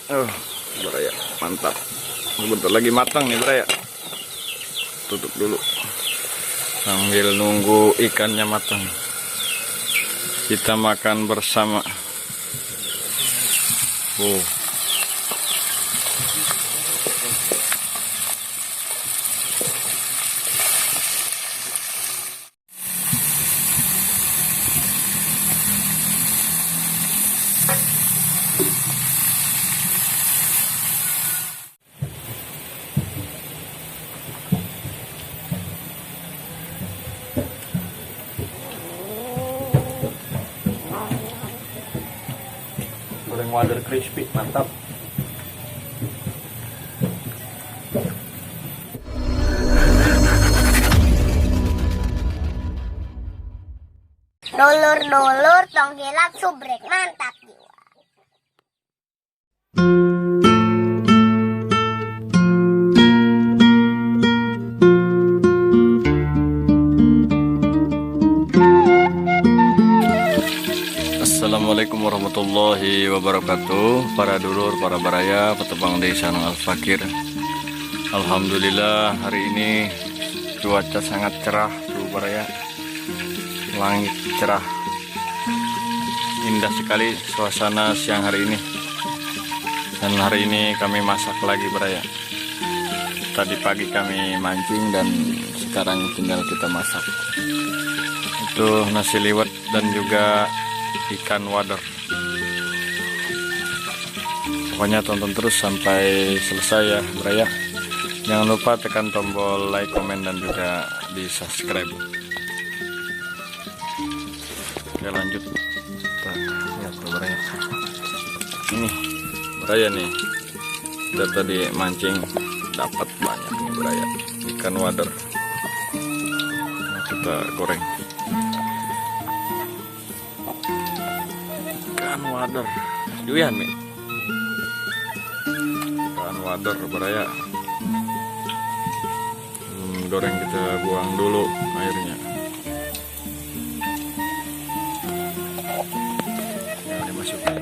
Beraya mantap. Bentar lagi matang nih beraya. Tutup dulu sambil nunggu ikannya matang. Kita makan bersama. Goreng wader crispy, mantap. Dulur-dulur tongkilat subrek mantap jiwa. Assalamualaikum warahmatullahi wabarakatuh. Para dulur, para baraya, petebang desa Al-Fakir. Alhamdulillah hari ini cuaca sangat cerah tuh baraya. Langit cerah, indah sekali suasana siang hari ini. Dan hari ini kami masak lagi baraya. Tadi pagi kami mancing dan sekarang tinggal kita masak. Itu nasi liwet dan juga ikan wader. Pokoknya tonton terus sampai selesai ya baraya. Jangan lupa tekan tombol like, komen, dan juga di subscribe. Oke, lanjut. Kita lihat baraya. Ini baraya nih. Kita tadi mancing dapat banyak nih baraya. Ikan wader. Nah, kita goreng. Ikan wader. Juian nih. Ikan wader baraya. Goreng kita buang dulu airnya. Dimasukin.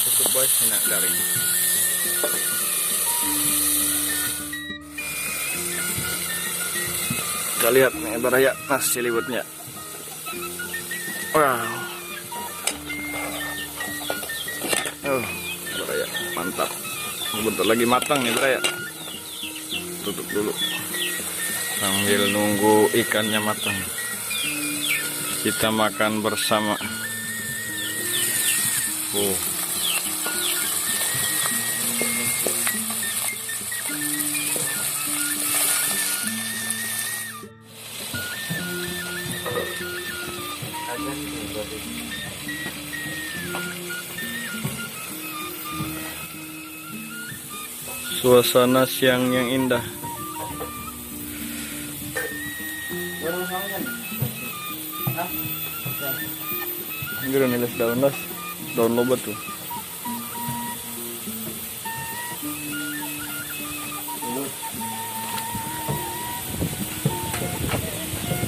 Cukup boys, enak garing. Kita lihat nih baraya nasi liwetnya. Wow. Baraya mantap. Bentar lagi matang nih baraya. Tutup dulu sambil nunggu ikannya matang. Kita makan bersama. Suasana siang yang indah. Ini nilas daun lobat tuh.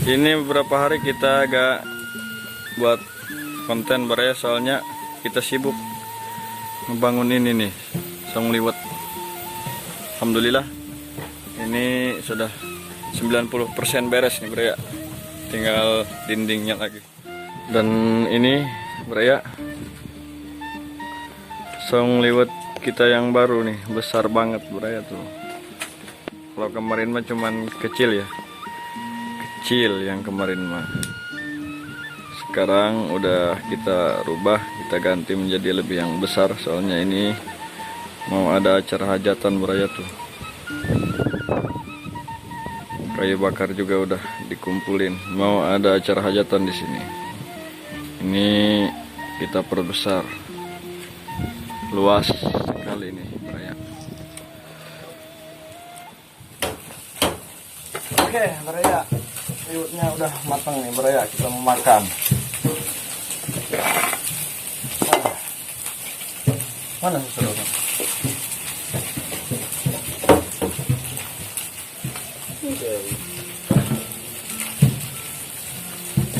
Ini beberapa hari kita agak buat konten baraya, soalnya kita sibuk membangun ini nih, song liwet. Alhamdulillah ini sudah 90% beres nih baraya. Tinggal dindingnya lagi. Dan ini baraya song liwet kita yang baru nih, besar banget baraya tuh. Kalau kemarin mah cuman kecil ya. Kecil yang kemarin mah. Sekarang udah kita rubah, kita ganti menjadi lebih yang besar, soalnya ini mau ada acara hajatan baraya tuh. Kayu bakar juga udah dikumpulin, mau ada acara hajatan di sini. Ini kita perbesar, luas kali ini Raya. Oke Raya, liwetnya udah matang nih Raya, kita mau makan. Mana sesuatu?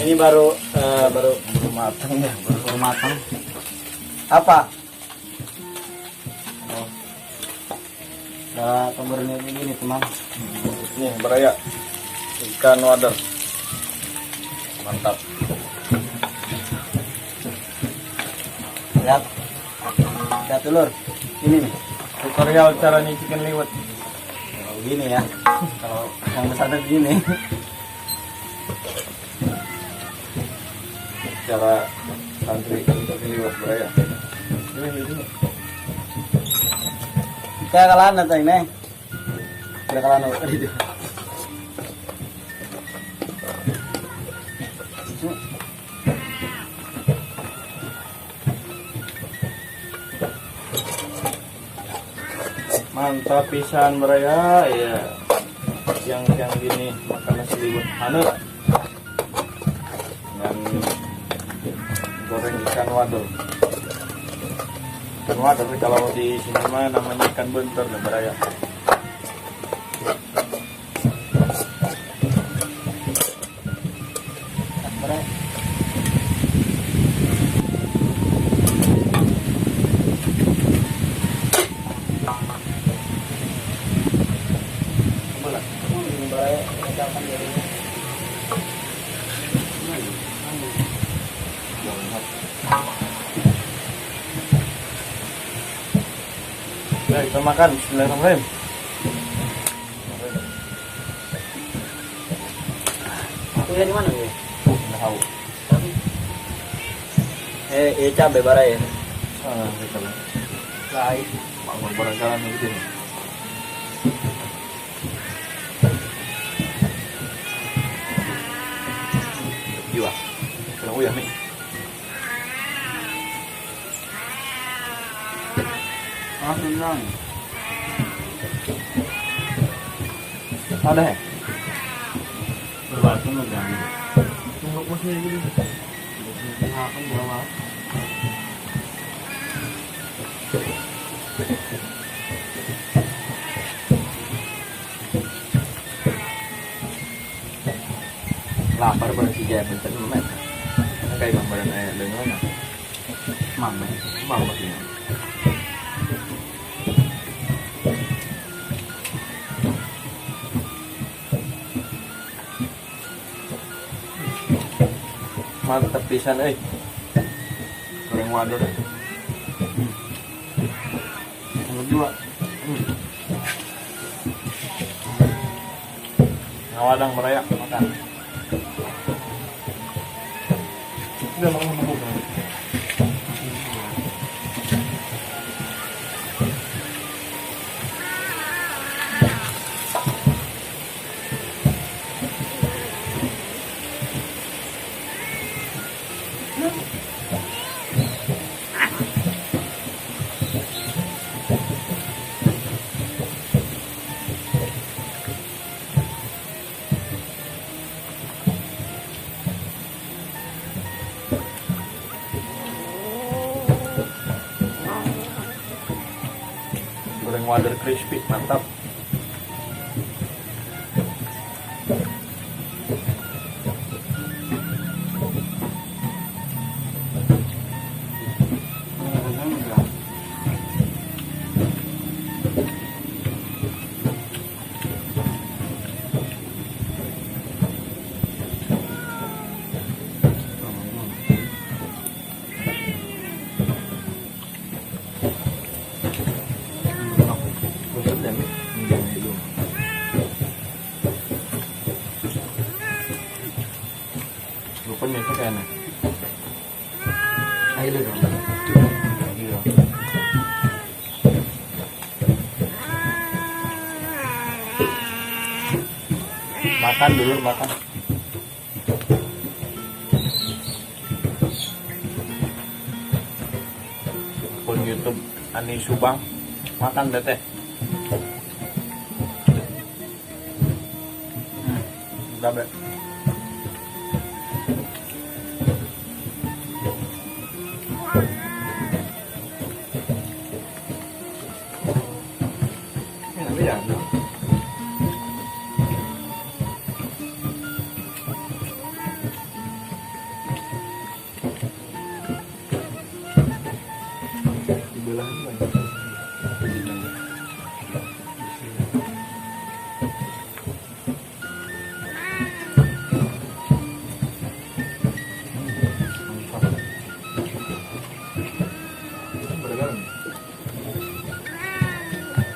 Ini baru Matang ya, baru matang. Apa? Oh. Cara kabarnya begini teman. Nih Raya, ikan wader. Mantap. Lihat. Lihat telur. Ini nih. Tutorial cara nyicikin liwet. Kalau begini ya. Kalau yang besar begini. Cara santri untuk liwet Raya. Ini. Kaya kalaan na tayo na eh. Kaya kalaan na ako dito. Mantap pisan Raya, ya. Siang-siang gini makan nasi liwet hangat. Dan goreng ikan wader. Ikan wader kalau di sini mah namanya ikan bentar nih Raya. Ya, kita makan. Bismillahirrahmanirrahim. Kuya di mana ya? Tahu. Cabai bara ya. Kita lihat. Lain. Bangun barang-barang di sini. Jiwa. Kenapa ya nih? Senang. Ada ya? Berbatu nggak? Tunggu masih gitu. Akan bawa. Lapar pada si Jaya bentar memet. Kayak gambaran ayah dengan mana? Mama. Mama ini. Mantap pisan goreng wader. Yang kedua. Ngawadang merayak makan. Udah makan bubuk. Goreng wader crispy, mantap. Rupanya itu kayaknya. Ayo dong. Iya. Makan dulu, makan. Akun YouTube Ani Subang. Makan teteh. Udah bre. Ini ya. Dibelah lagi.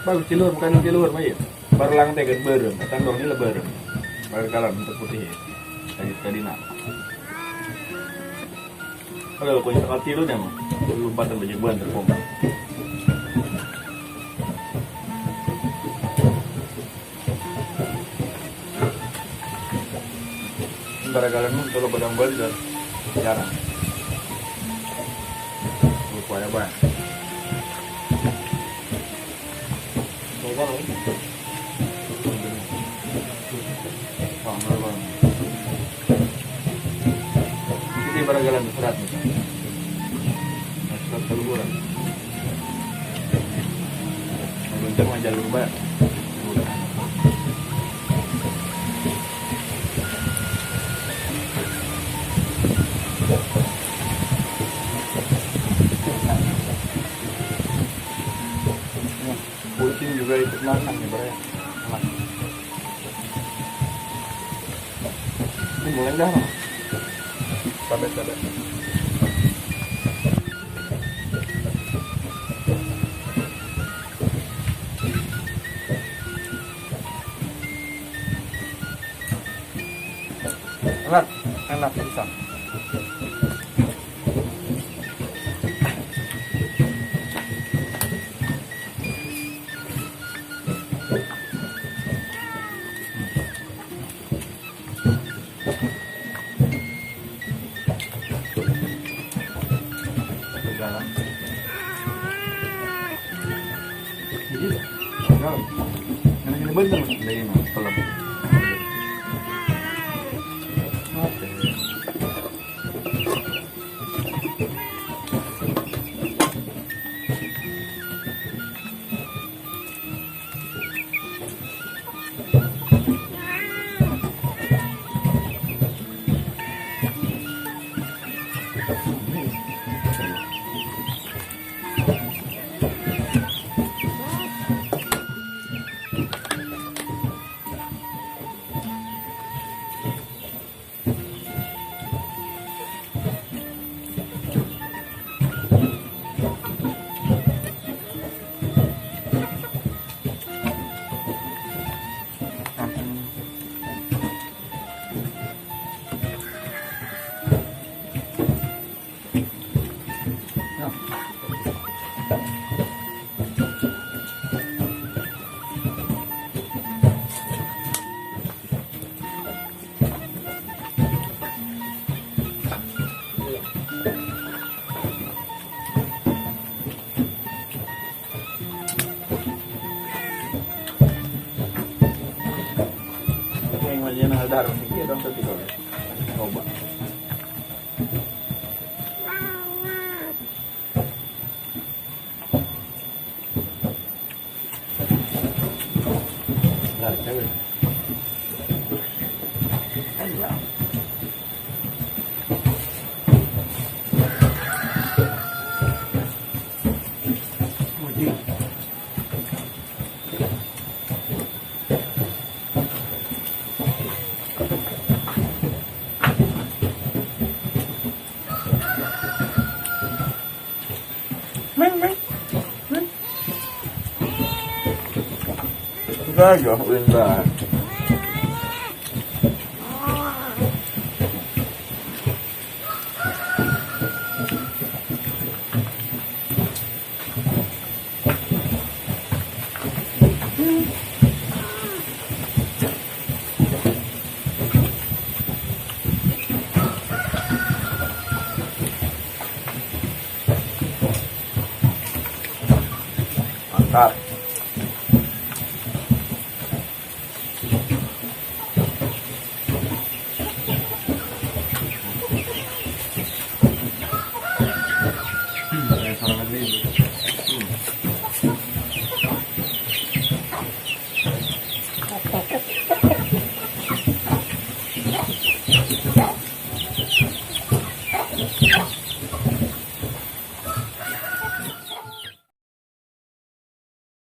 Baru cilur, bukan cilur, mah ya. Baru lang teh kan berem, tandong ini lebaran. Baru kalan untuk putih. Tadi nak. Kalau kau yang cilur nya mah, lompatan baju buan terpom. Antara kalian pun kalau badang balik dan jarang. Lupa ya bang. Ini baranggalan berat nih. Serat keluaran. Lonceng aja lu banyak. Kucing juga ikut makan nih bro. Ini mulai dah. Sabar. Enak bisa. Ini bener dari mana? Kalau yang ada darah ini dong satu kali. Coba. Lah, cewek. Ayo. Udah jauhin dah. Mantap.